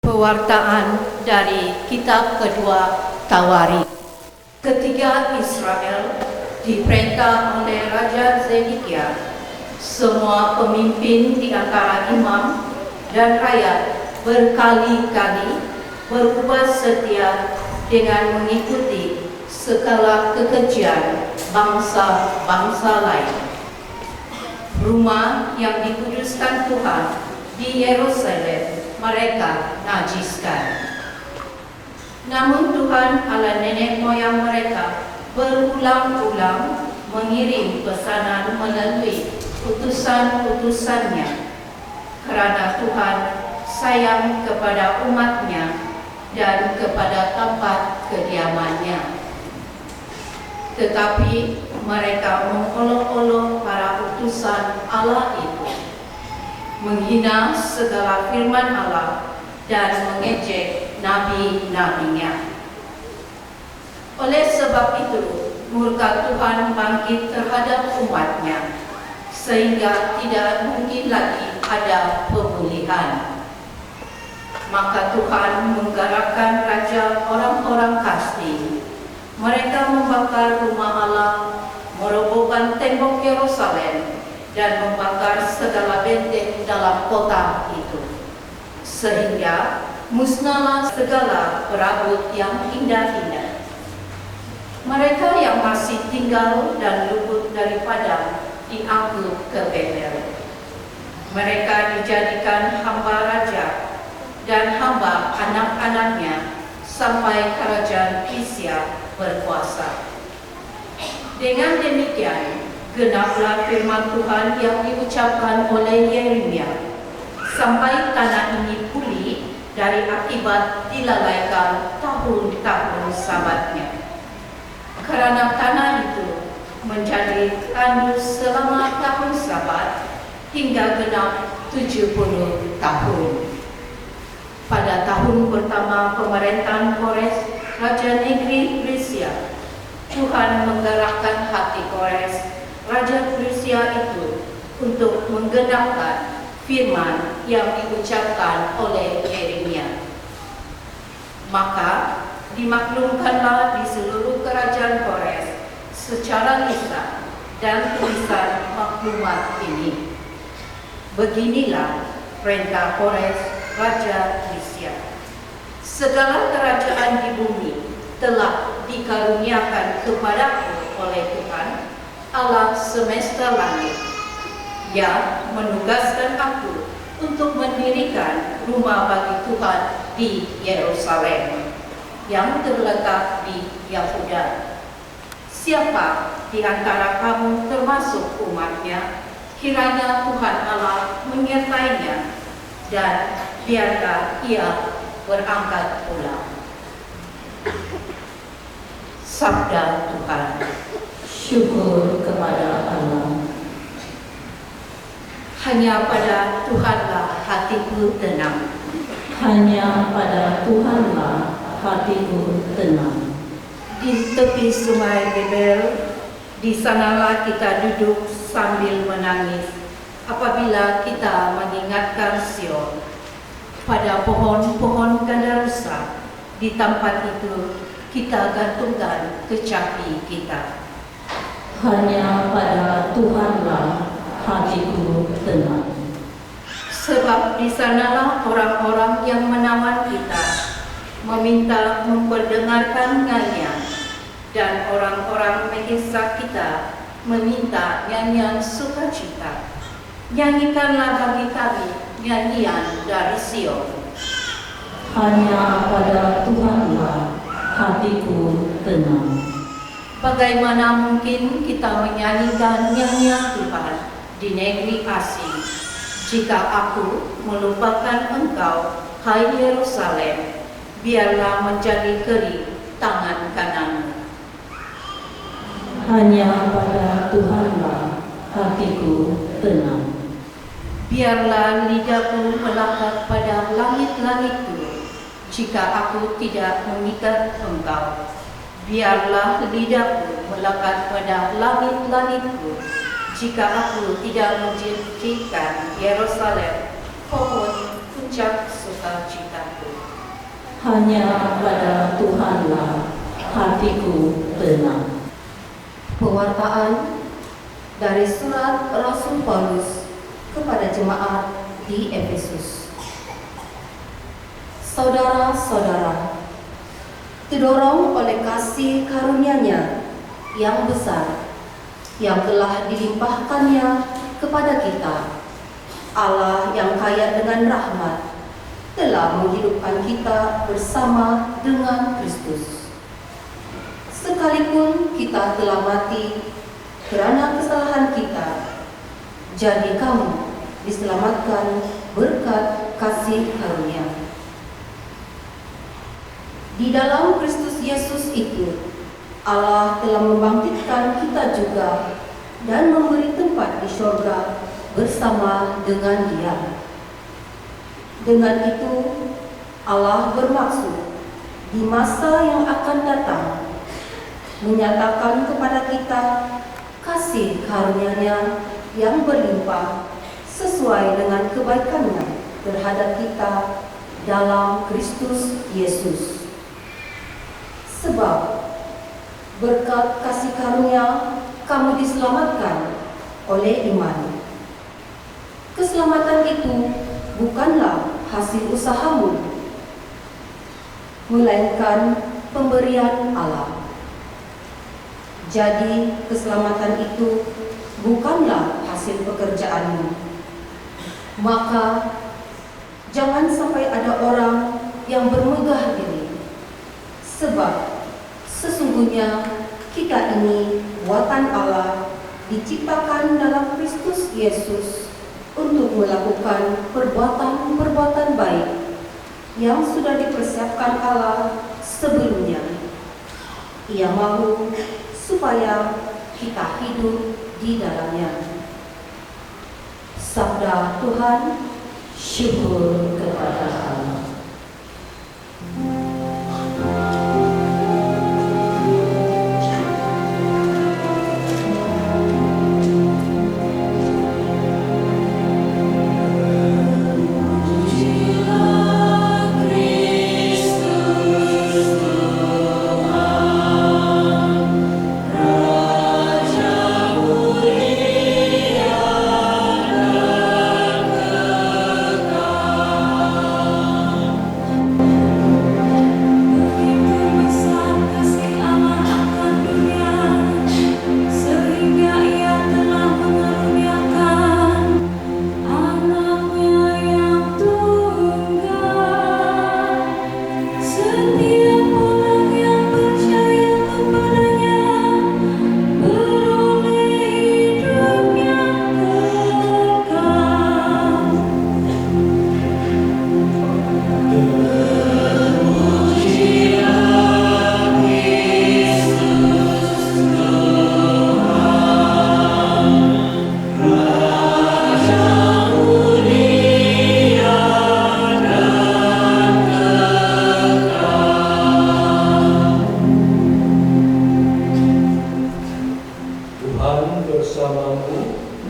Pewartaan dari kitab kedua Tawarikh. Ketika Israel diperintah oleh Raja Zedekiah, semua pemimpin di antara imam dan rakyat berkali-kali berubah setia dengan mengikuti segala kekejian bangsa-bangsa lain. Rumah yang dikuduskan Tuhan di Yerusalem mereka najiskan. Namun Tuhan Allah nenek moyang mereka berulang-ulang mengirim pesanan melalui utusan-utusannya, kerana Tuhan sayang kepada umatnya dan kepada tempat kediamannya. Tetapi mereka mengolok-olok para utusan Allah itu, menghina segala firman Allah dan mengejek nabi-nabinya. Oleh sebab itu, murka Tuhan bangkit terhadap umatnya, sehingga tidak mungkin lagi ada pemulihan. Maka Tuhan menggerakkan raja orang-orang Kasdi. Mereka membakar rumah Allah, merobohkan tembok Yerusalem, dan membakar segala benteng dalam kota itu, sehingga musnahlah segala perabot yang indah-indah. Mereka yang masih tinggal dan luput daripada diangkut ke Babel. Mereka dijadikan hamba raja dan hamba anak-anaknya sampai kerajaan Persia berkuasa. Dengan demikian, genaplah firman Tuhan yang diucapkan oleh Yeremia, sampai tanah ini pulih dari akibat dilalaikan tahun-tahun sabatnya. Kerana tanah itu menjadi tandus selama tahun sabat hingga genap 70 tahun. Pada tahun pertama pemerintahan Kores, Raja Negeri Persia, Tuhan menggerakkan hati Kores, Raja Persia itu, untuk menggenapkan firman yang diucapkan oleh Yeremia. Maka dimaklumkanlah di seluruh kerajaan Kores secara lisan dan tulisan maklumat ini. Beginilah perintah Kores, Raja Persia. Segala kerajaan di bumi telah dikaruniakan kepadaku oleh Tuhan Allah semesta langit. Ia menugaskan aku untuk mendirikan rumah bagi Tuhan di Yerusalem yang terletak di Yahuda. Siapa di antara kamu termasuk umatnya, kiranya Tuhan Allah menyertainya, dan biarlah ia berangkat pulang. Sabda Tuhan. Syukur kepada Allah. Hanya pada Tuhanlah hatiku tenang. Hanya pada Tuhanlah hatiku tenang. Di tepi sungai Babel, di sanalah kita duduk sambil menangis apabila kita mengingatkan Sion. Pada pohon-pohon gandarusa, di tempat itu kita gantungkan kecapi kita. Hanya pada Tuhanlah hatiku tenang. Sebab di sanalah orang-orang yang menawan kita meminta memperdengarkan nyanyian, dan orang-orang mengisah kita meminta nyanyian sukacita. Nyanyikanlah bagi kami nyanyian dari Sion. Hanya pada Tuhanlah hatiku tenang. Bagaimana mungkin kita menyanyikan nyanyian Tuhan di negeri asing, jika aku melupakan engkau, hai Yerusalem, biarlah menjadi kering tangan kananmu. Hanya pada Tuhanlah hatiku tenang. Biarlah lidahku melekat pada langit-langitku, jika aku tidak mengikat engkau. Biarlah lidahku melekat pada langit-langitku, jika aku tidak menjadikan Yerusalem pohon puncak sukacitaku. Hanya pada Tuhanlah hatiku tenang. Pewartaan dari surat Rasul Paulus kepada jemaat di Efesus. Saudara-saudara, terdorong oleh kasih karunia-Nya yang besar yang telah dilimpahkannya kepada kita, Allah yang kaya dengan rahmat telah menghidupkan kita bersama dengan Kristus. Sekalipun kita telah mati kerana kesalahan kita, jadi kamu diselamatkan berkat kasih karunia. Di dalam Kristus Yesus itu, Allah telah membangkitkan kita juga dan memberi tempat di surga bersama dengan Dia. Dengan itu, Allah bermaksud di masa yang akan datang menyatakan kepada kita kasih karunia-Nya yang berlimpah sesuai dengan kebaikan-Nya terhadap kita dalam Kristus Yesus. Sebab berkat kasih karunia kamu diselamatkan oleh iman. Keselamatan itu bukanlah hasil usahamu, melainkan pemberian Allah. Jadi keselamatan itu bukanlah hasil pekerjaanmu. Maka jangan sampai ada orang yang bermegah diri, sebab sesungguhnya kita ini buatan Allah, diciptakan dalam Kristus Yesus untuk melakukan perbuatan-perbuatan baik yang sudah dipersiapkan Allah sebelumnya. Ia mahu supaya kita hidup di dalamnya. Sabda Tuhan. Syukur kepada Allah.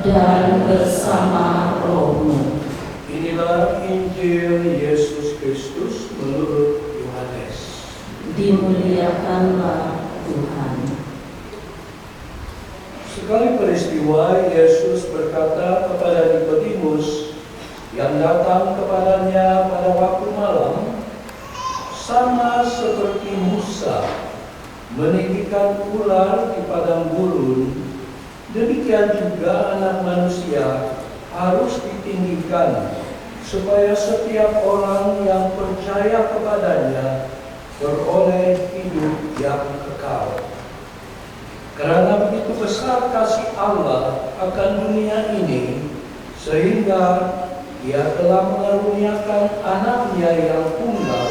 Dan bersama rohmu. Inilah Injil Yesus Kristus menurut Yohanes. Dimuliakanlah Tuhan. Sekali peristiwa Yesus berkata kepada Nikodemus yang datang kepadanya pada waktu malam, sama seperti Musa meninggikan ular di padang gurun, demikian juga Anak Manusia harus ditinggikan, supaya setiap orang yang percaya kepadanya beroleh hidup yang kekal. Karena begitu besar kasih Allah akan dunia ini, sehingga Ia telah mengaruniakan Anaknya yang tunggal,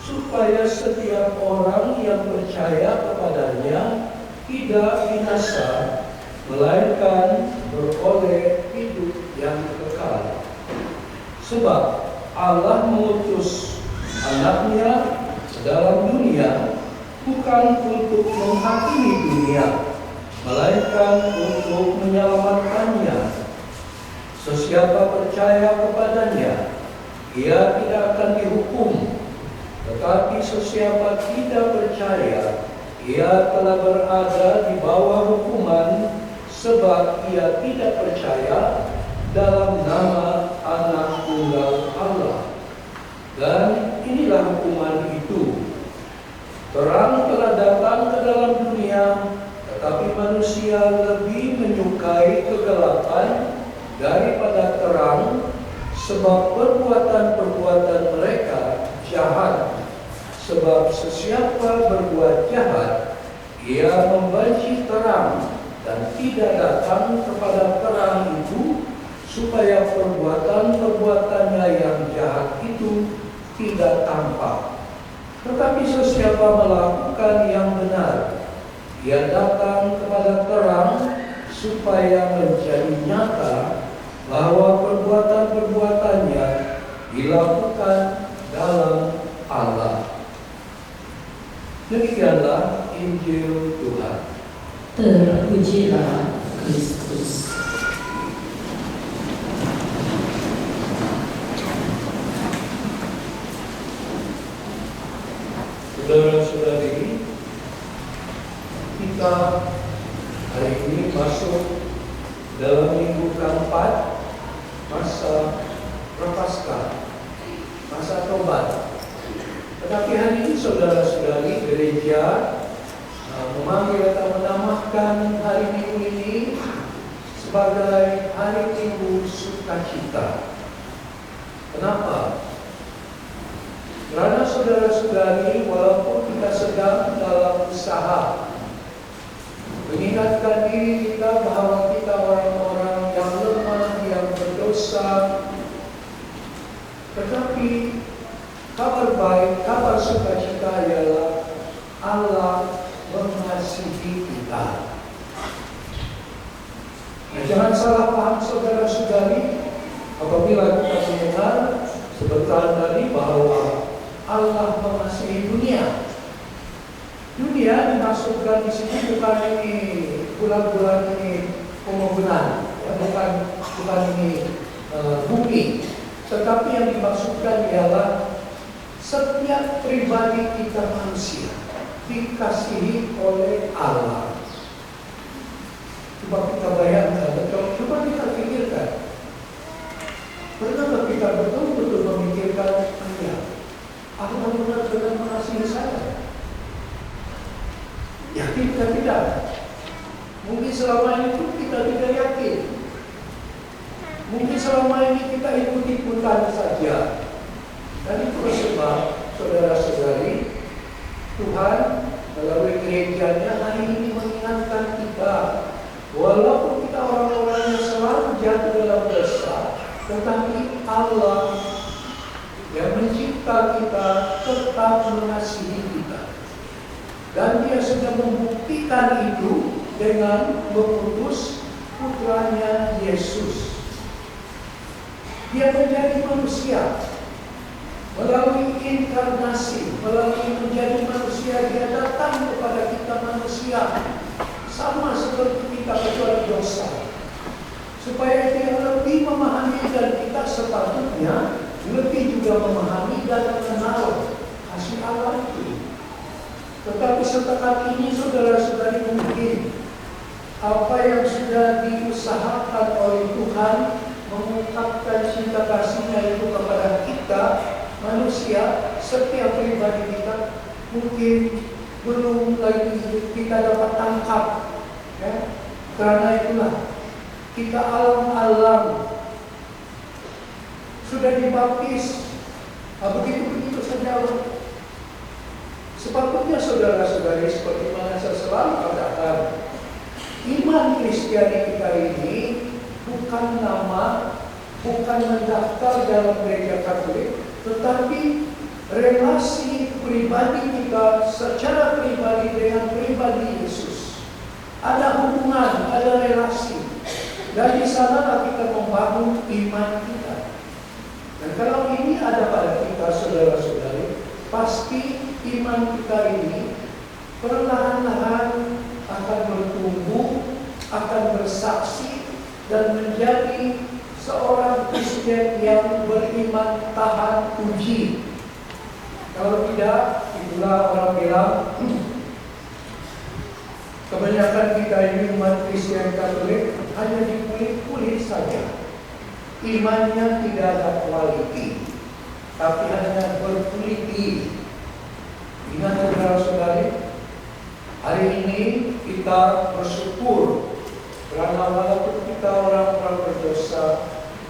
supaya setiap orang yang percaya kepadanya tidak binasa, melainkan beroleh hidup yang kekal. Sebab Allah mengutus Anaknya ke dalam dunia bukan untuk menghakimi dunia, melainkan untuk menyelamatkannya. Sesiapa percaya kepadanya, ia tidak akan dihukum. Tetapi sesiapa tidak percaya, ia telah berada di bawah hukuman, sebab ia tidak percaya dalam nama Anak Tunggal Allah. Dan inilah hukuman itu: terang telah datang ke dalam dunia, tetapi manusia lebih menyukai kegelapan daripada terang, sebab perbuatan-perbuatan mereka jahat. Sebab sesiapa berbuat jahat, ia membenci terang dan tidak datang kepada terang itu, supaya perbuatan-perbuatannya yang jahat itu tidak tampak. Tetapi sesiapa melakukan yang benar, ia datang kepada terang, supaya menjadi nyata bahwa perbuatan-perbuatannya dilakukan dalam Allah. Demikianlah Injil Tuhan. Terpujilah Kristus. Saudara-saudari, kita hari ini masuk dalam minggu keempat masa Prapaskah, masa tobat. Tetapi hari ini saudara-saudari, gereja memanggil atau menamakan hari Minggu ini sebagai hari Minggu Sukacita. Kenapa? Karena saudara-saudari, walaupun kita sedang dalam usaha mengingatkan diri kita bahwa kita orang-orang yang lemah, yang berdosa, tetapi kabar baik, kabar sukacita ialah Allah mengasihi kita. Nah, jangan salah paham saudara-saudari apabila kita mendengar sebentar tadi bahwa Allah mengasihi dunia. Dunia dimaksudkan di sini bukan ini bulan-bulan ini pembangunan, ya, bukan ini bumi, tetapi yang dimaksudkan ialah setiap pribadi kita manusia dikasihi oleh Allah. Coba kita bayangkan, coba kita pikirkan. Pernahkah kita betul-betul memikirkan, Allah benar-benar mengasihi saya? Yakin kita tidak? Mungkin selama ini pun kita tidak yakin. Mungkin selama ini kita ikut-ikutan saja. Dan itu sebab, saudara-saudari, Tuhan melalui gerejanya hari ini mengingatkan kita, walaupun kita orang-orang yang selalu jatuh dalam dosa, tetapi Allah yang mencipta kita tetap mengasihi kita. Dan Dia sudah membuktikan itu dengan mengutus putranya Yesus. Dia menjadi manusia melalui inkarnasi, melalui menjadi manusia. Dia datang kepada kita manusia sama seperti kita kecuali dosa, supaya Dia lebih memahami dan kita sepatutnya lebih juga memahami dan mengenal kasih Allah itu. Tetapi setelah ini saudara-saudari, mungkin apa yang sudah diusahakan oleh Tuhan mengungkapkan cinta kasih-Nya itu kepada kita manusia, setiap pribadi kita, mungkin belum lagi kita dapat tangkap, ya. Karena itulah kita alam-alam sudah dibaptis, begitu saja. Sepatutnya saudara-saudari, seperti mana saya selalu katakan, iman Kristiani kita ini bukan nama, bukan mendaftar dalam gereja Katolik, tetapi relasi pribadi kita secara pribadi dengan pribadi Yesus. Ada hubungan, ada relasi. Dan di sanalah kita membangun iman kita. Dan kalau ini ada pada kita, saudara-saudari, pasti iman kita ini perlahan-lahan akan bertumbuh, akan bersaksi, dan menjadi seorang Kristus Kristen yang beriman tahan uji. Kalau tidak, itulah orang bilang, kebanyakan kita ini umat Kristen Katolik hanya dikulit-kulit saja. Imannya tidak ada kualiti, tapi hanya berkuliti. Ingat saudara-saudari, hari ini kita bersyukur karena walaupun kita orang-orang berdosa,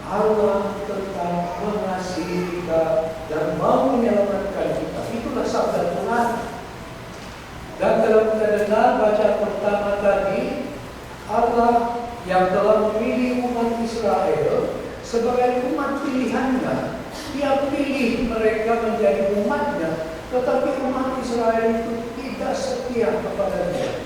Allah tetap mengasihi kita dan mau menyelamatkan kita. Itulah sabda Tuhan. Dan kalau kita dengar baca pertama tadi, Allah yang telah memilih umat Israel sebagai umat pilihannya, Dia pilih mereka menjadi umatnya, tetapi umat Israel itu tidak setia kepada Dia.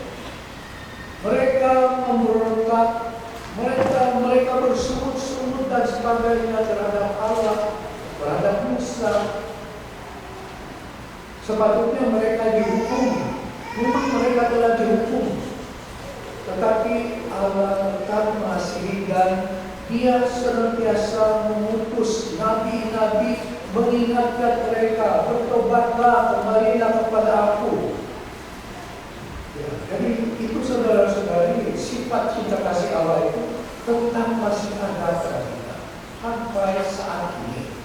Mereka memberontak, mereka bersungut-sungut dan sebagainya terhadap Allah, terhadap Musa. Sepatutnya mereka dihukum. Memang mereka telah dihukum, tetapi Allah tetap mengasihi dan Dia senantiasa mengutus nabi-nabi mengingatkan mereka, bertobatlah, kembalilah kepada Aku. Ya, jadi itu saudara-saudari, sifat cinta kasih Allah itu tetap masih ada pada kita sampai saat ini.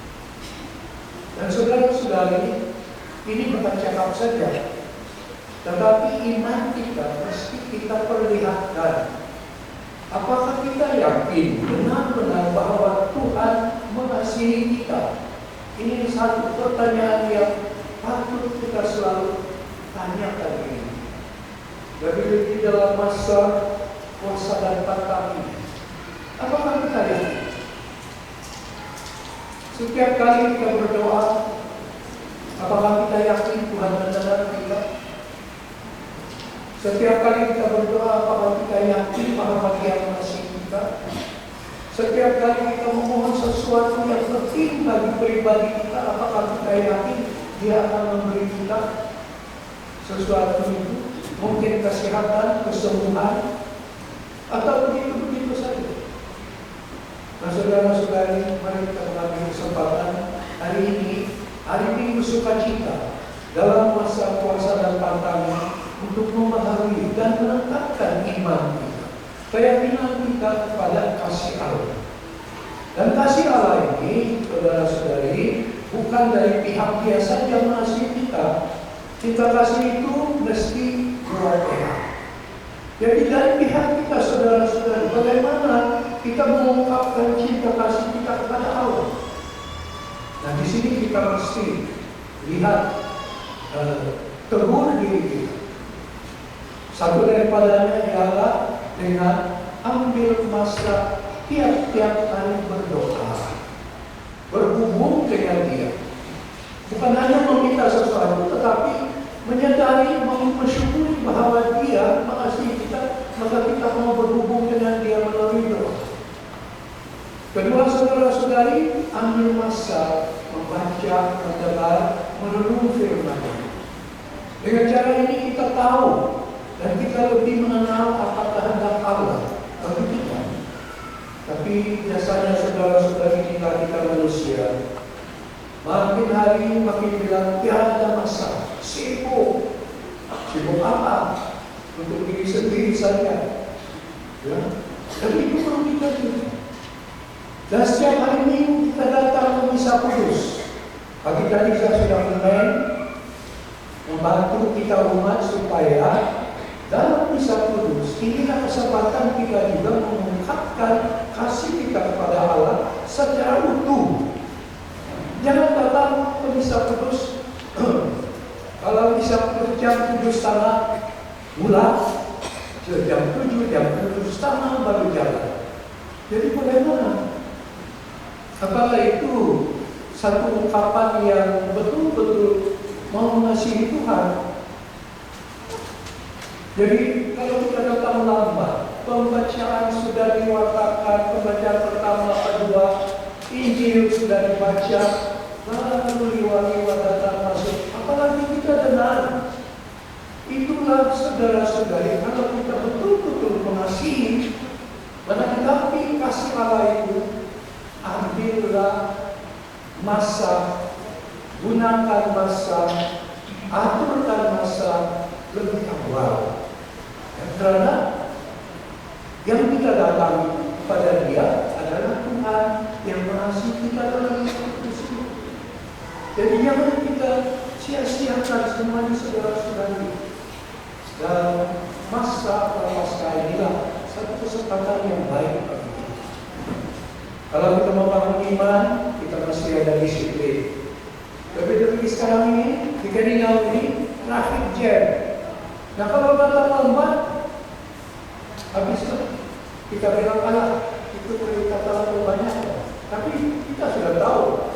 Dan saudara-saudari, ini bukan cakap saja, tetapi iman kita mesti kita perlihatkan. Apakah kita yakin benar-benar bahwa Tuhan mengasihi kita? Ini satu pertanyaan yang patut kita selalu tanyakan ini. Lebih di dalam masa puasa dan tantang ini, apakah kita yakin? Setiap kali kita berdoa, apakah kita yakin Tuhan mendengar kita? Setiap kali kita berdoa, apakah kita yakin bahwa Dia mengasihi kita? Setiap kali kita memohon sesuatu yang penting bagi pribadi kita, apakah kita yakin Dia akan memberi kita sesuatu itu? Mungkin kesehatan, kesembuhan, atau begitu-begitu saja. Nah, saudara-saudari, mari kita mengambil kesempatan hari ini, hari Minggu Sukacita, dalam masa puasa dan tantangan, untuk memahami dan menetapkan iman kita, keyakinan kita kepada kasih Allah. Dan kasih Allah ini, saudara-saudari, bukan dari pihak Dia saja mengasihi kita. Cinta kasih itu mesti dua pihak. Jadi dari pihak kita, saudara-saudari, bagaimana kita mengungkapkan cinta kasih kita kepada Allah. Nah, di sini kita mesti lihat tegur diri kita. Satu daripadanya ialah dengan ambil masa tiap-tiap kali berdoa, berhubung dengan Dia. Bukan hanya meminta sesuatu, tetapi menyadari, mensyukuri bahwa Dia mengasihi kita, maka kita mau berhubung dengan Dia melalui doa. Kedua, saudara-saudari, ambil masa membaca, mendengar, merenung firman-Nya. Dengan cara ini kita tahu dan kita lebih mengenal apa kehendak Allah bagi kita. Tapi biasanya saudara-saudari kita manusia, makin hari makin bilang tiada masa, sibuk apa? Untuk diri sendiri saja. Ya, dan itu perlu kita juga. Dan setiap hari Minggu kita datang ke Misa Kudus. Pagi tadi saya sudah membantu kita umat supaya dalam Misa Kudus, inilah kesempatan kita juga mengungkapkan kasih kita kepada Allah secara utuh. Jangan datang ke Misa Kudus kalau Misa Kudus jam 7.30 mulai, jam 7, jam 7.30 baru jalan. Jadi bagaimana? Apakah itu satu ungkapan yang betul-betul mau mengasihi Tuhan? Jadi kalau kita datang lambat, pembacaan sudah diwakafkan, pembacaan pertama, kedua, Injil sudah dibaca, lalu liwat-liwat datang masuk, apalagi kita dengar. Itulah saudara-saudari, kalau kita betul-betul mengasihi, menanggapi kasih Allah itu, ada ambillah masa, gunakan masa, aturkan masa lebih awal. Karena yang kita datang kepada Dia adalah Tuhan yang mengasihi kita dalam Kristus. Jadi jangan kita sia-siakan semuanya saudara-saudari. Dan masa prapaskah inilah satu kesempatan yang baik bagi kita. Kalau kita membangun iman, kita masih ada disiplin. Tapi sekarang ini, di Kadinau ini, traffic jam. Nah kalau datang lambat, habis itu kita bilang itu kita terlalu banyak. Tapi kita sudah tahu,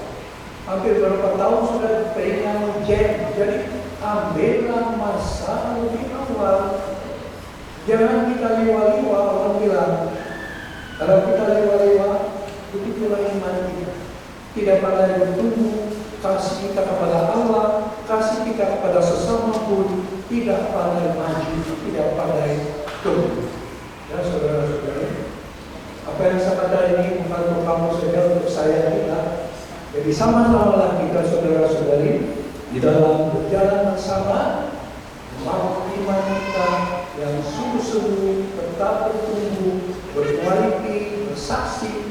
hampir berapa tahun sudah peringatan jam. Jadi ambillah masa lebih awal. Jangan kita liwa-liwa. Orang bilang, kalau kita liwa-liwa, begitulah iman kita. Tidak pandai bertumbuh, kasih kita kepada Allah, kasih kita kepada sesama pun tidak pandai maju, tidak pandai tumbuh. Ya saudara-saudari, apa yang saya katakan ini bukan untuk kamu saja, untuk saya juga. Jadi sama-samalah kita saudara-saudari di dalam berjalan bersama, membangun iman kita yang sungguh-sungguh tetap bertumbuh, berkualiti, bersaksi